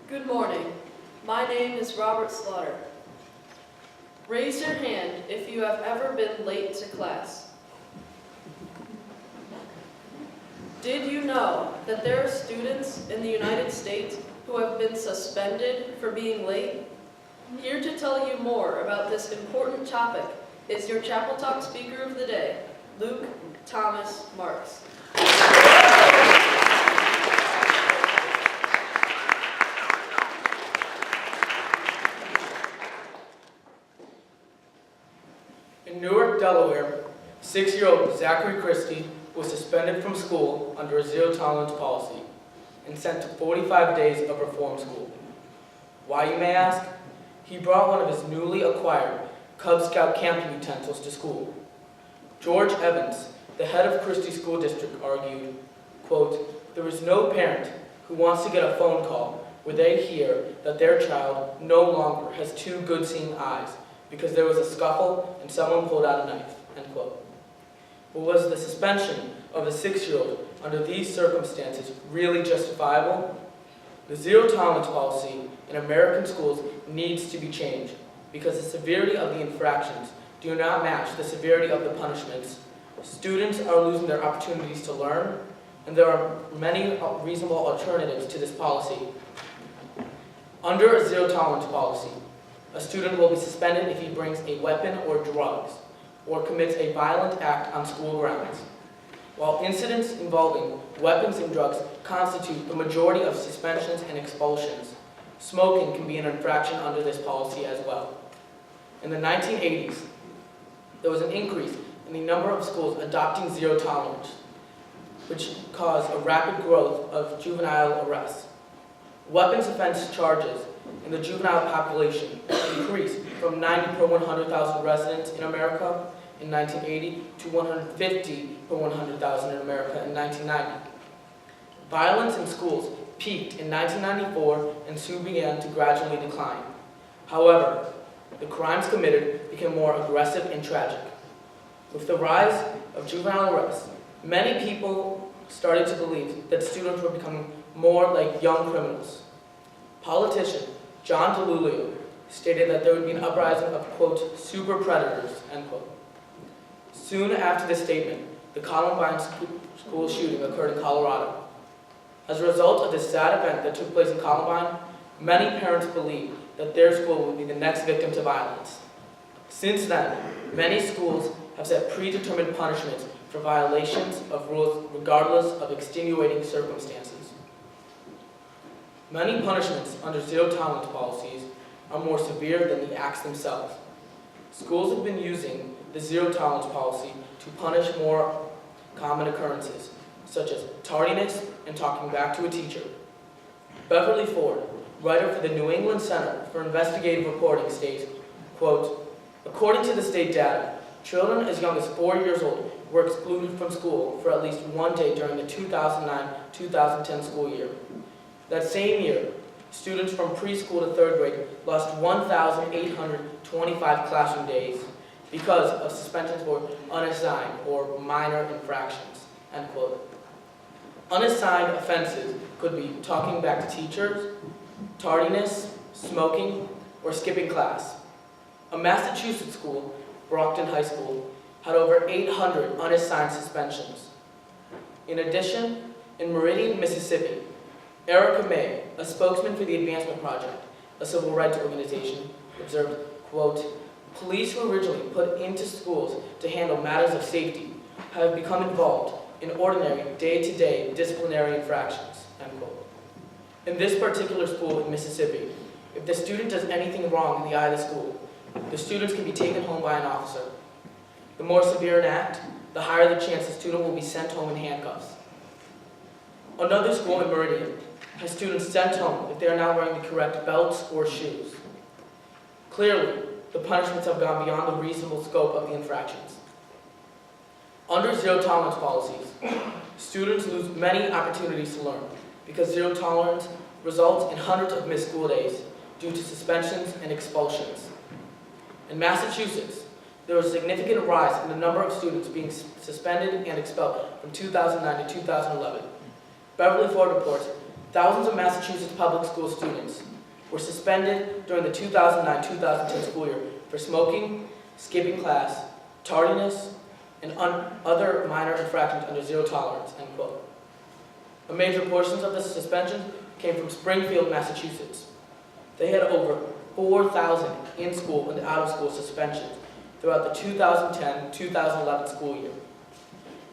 Good morning. My name is Robert Slaughter. Raise your hand if you have ever been late to class. Did you know that there are students in the United States who have been suspended for being late? Here to tell you more about this important topic is your Chapel Talk speaker of the day, Luke Thomas Marks. In Newark, Delaware, 6-year-old Zachary Christie was suspended from school under a zero-tolerance policy and sent to 45 days of reform school. Why, you may ask? He brought one of his newly acquired Cub Scout camping utensils to school. George Evans, the head of Christie School District, argued, quote, "There is no parent who wants to get a phone call where they hear that their child no longer has two good-seeing eyes because there was a scuffle and someone pulled out a knife," end quote. But was the suspension of a 6-year-old under these circumstances really justifiable? The zero-tolerance policy in American schools needs to be changed because the severity of the infractions do not match the severity of the punishments. Students are losing their opportunities to learn, and there are many reasonable alternatives to this policy. Under a zero-tolerance policy, a student will be suspended if he brings a weapon or drugs, or commits a violent act on school grounds. While incidents involving weapons and drugs constitute the majority of suspensions and expulsions, smoking can be an infraction under this policy as well. In the 1980s, there was an increase in the number of schools adopting zero tolerance, which caused a rapid growth of juvenile arrests. Weapons offense charges in the juvenile population increased from 90 per 100,000 residents in America in 1980 to 150 per 100,000 in America in 1990. Violence in schools peaked in 1994 and soon began to gradually decline. However, the crimes committed became more aggressive and tragic. With the rise of juvenile arrests, many people started to believe that students were becoming more like young criminals. Politician John DeLulio stated that there would be an uprising of, quote, super predators, end quote. Soon after this statement, the Columbine school shooting occurred in Colorado. As a result of this sad event that took place in Columbine, many parents believed that their school would be the next victim to violence. Since then, many schools have set predetermined punishments for violations of rules regardless of extenuating circumstances. Many punishments under zero-tolerance policies are more severe than the acts themselves. Schools have been using the zero-tolerance policy to punish more common occurrences, such as tardiness and talking back to a teacher. Beverly Ford, writer for the New England Center for Investigative Reporting, states, quote, "According to the state data, children as young as 4 years old were excluded from school for at least one day during the 2009-2010 school year. That same year, students from preschool to 3rd grade lost 1,825 classroom days because of suspensions for unassigned or minor infractions," end quote. Unassigned offenses could be talking back to teachers, tardiness, smoking, or skipping class. A Massachusetts school, Brockton High School, had over 800 unassigned suspensions. In addition, in Meridian, Mississippi, Erica May, a spokesman for the Advancement Project, a civil rights organization, observed, quote, "Police who originally put into schools to handle matters of safety have become involved in ordinary day-to-day disciplinary infractions," end quote. In this particular school in Mississippi, if the student does anything wrong in the eye of the school, the students can be taken home by an officer. The more severe an act, the higher the chance the student will be sent home in handcuffs. Another school in Meridian has students sent home if they are not wearing the correct belts or shoes. Clearly, the punishments have gone beyond the reasonable scope of the infractions. Under zero-tolerance policies, students lose many opportunities to learn because zero tolerance results in hundreds of missed school days due to suspensions and expulsions. In Massachusetts, there was a significant rise in the number of students being suspended and expelled from 2009 to 2011. Beverly Ford reports thousands of Massachusetts public school students were suspended during the 2009-2010 school year for smoking, skipping class, tardiness, and other minor infractions under zero tolerance, end quote. A major portion of the suspensions came from Springfield, Massachusetts. They had over 4,000 in-school and out-of-school suspensions throughout the 2010-2011 school year.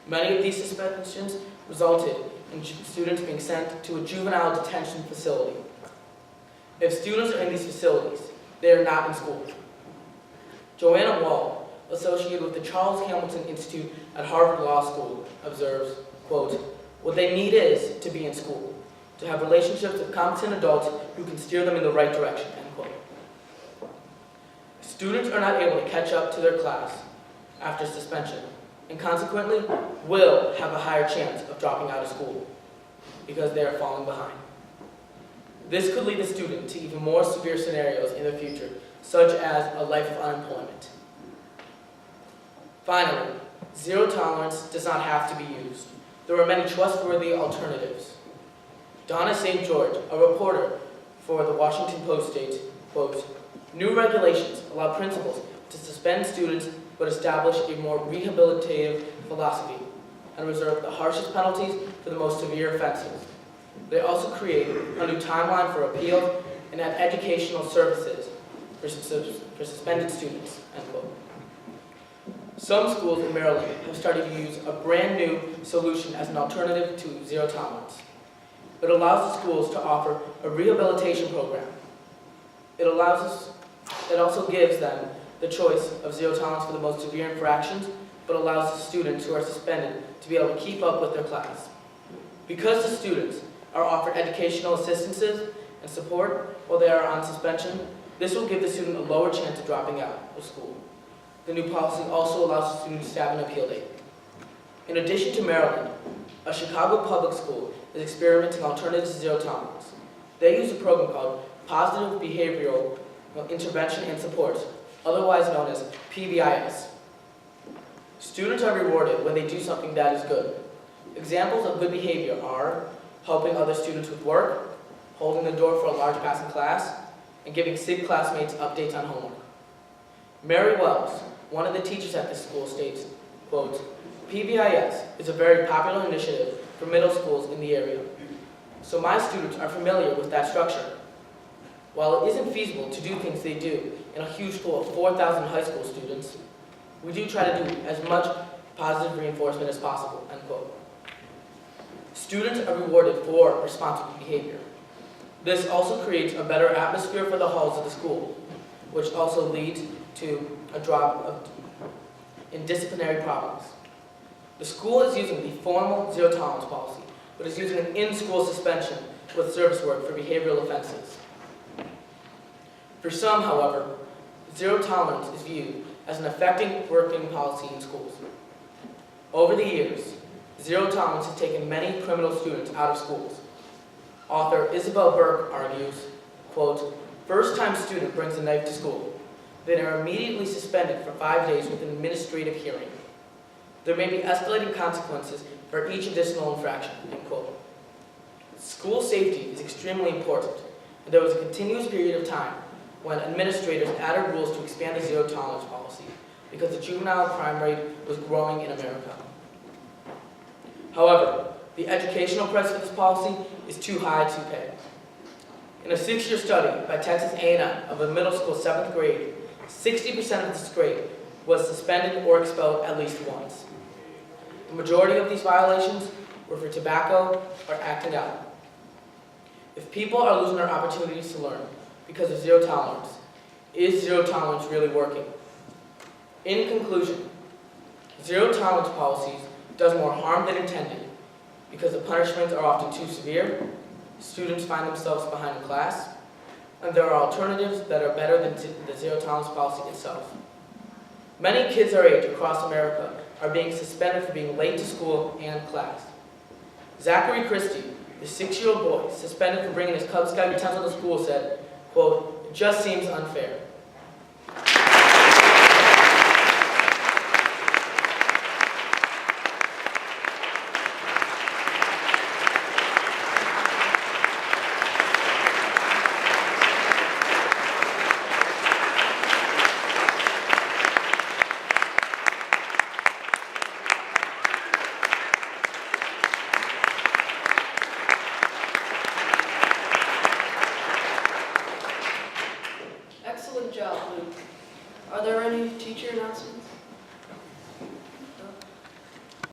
Many of these suspensions resulted in students being sent to a juvenile detention facility. If students are in these facilities, they are not in school. Joanna Wall, associated with the Charles Hamilton Institute at Harvard Law School, observes, quote, "What they need is to be in school, to have relationships with competent adults who can steer them in the right direction," end quote. Students are not able to catch up to their class after suspension, and consequently will have a higher chance of dropping out of school because they are falling behind. This could lead a student to even more severe scenarios in the future, such as a life of unemployment. Finally, zero tolerance does not have to be used. There are many trustworthy alternatives. Donna St. George, a reporter for the Washington Post, states, quote, "New regulations allow principals to suspend students but establish a more rehabilitative philosophy and reserve the harshest penalties for the most severe offenses. They also create a new timeline for appeal and add educational services for suspended students," end quote. Some schools in Maryland have started to use a brand new solution as an alternative to zero tolerance. It allows the schools to offer a rehabilitation program. It also gives them the choice of zero tolerance for the most severe infractions, but allows the students who are suspended to be able to keep up with their class. Because the students are offered educational assistances and support while they are on suspension, this will give the student a lower chance of dropping out of school. The new policy also allows the students to have an appeal date. In addition to Maryland, a Chicago public school is experimenting alternatives to zero tolerance. They use a program called Positive Behavioral Intervention and Support, otherwise known as PBIS. Students are rewarded when they do something that is good. Examples of good behavior are helping other students with work, holding the door for a large passing class, and giving sick classmates updates on homework. Mary Wells, one of the teachers at this school, states, quote, "PBIS is a very popular initiative for middle schools in the area, so my students are familiar with that structure. While it isn't feasible to do things they do in a huge school of 4,000 high school students, we do try to do as much positive reinforcement as possible," end quote. Students are rewarded for responsible behavior. This also creates a better atmosphere for the halls of the school, which also leads to a drop in disciplinary problems. The school is using the formal zero tolerance policy, but is using an in-school suspension with service work for behavioral offenses. For some, however, zero tolerance is viewed as an effective working policy in schools. Over the years, zero tolerance has taken many criminal students out of schools. Author Isabel Burke argues, quote, "First-time student brings a knife to school. They are immediately suspended for 5 days with an administrative hearing. There may be escalating consequences for each additional infraction," end quote. School safety is extremely important, and there was a continuous period of time when administrators added rules to expand the zero tolerance policy because the juvenile crime rate was growing in America. However, the educational price for this policy is too high to pay. In a 6-year study by Texas A&M of a middle school 7th grade, 60% of this grade was suspended or expelled at least once. The majority of these violations were for tobacco or acting out. If people are losing their opportunities to learn because of zero tolerance, is zero tolerance really working? In conclusion, zero tolerance policies does more harm than intended because the punishments are often too severe, students find themselves behind in class, and there are alternatives that are better than the zero tolerance policy itself. Many kids our age across America are being suspended for being late to school and class. Zachary Christie, the 6-year-old boy suspended for bringing his Cub Scout utensil to school, said, quote, "It just seems unfair." job, Luke. Are there any teacher announcements?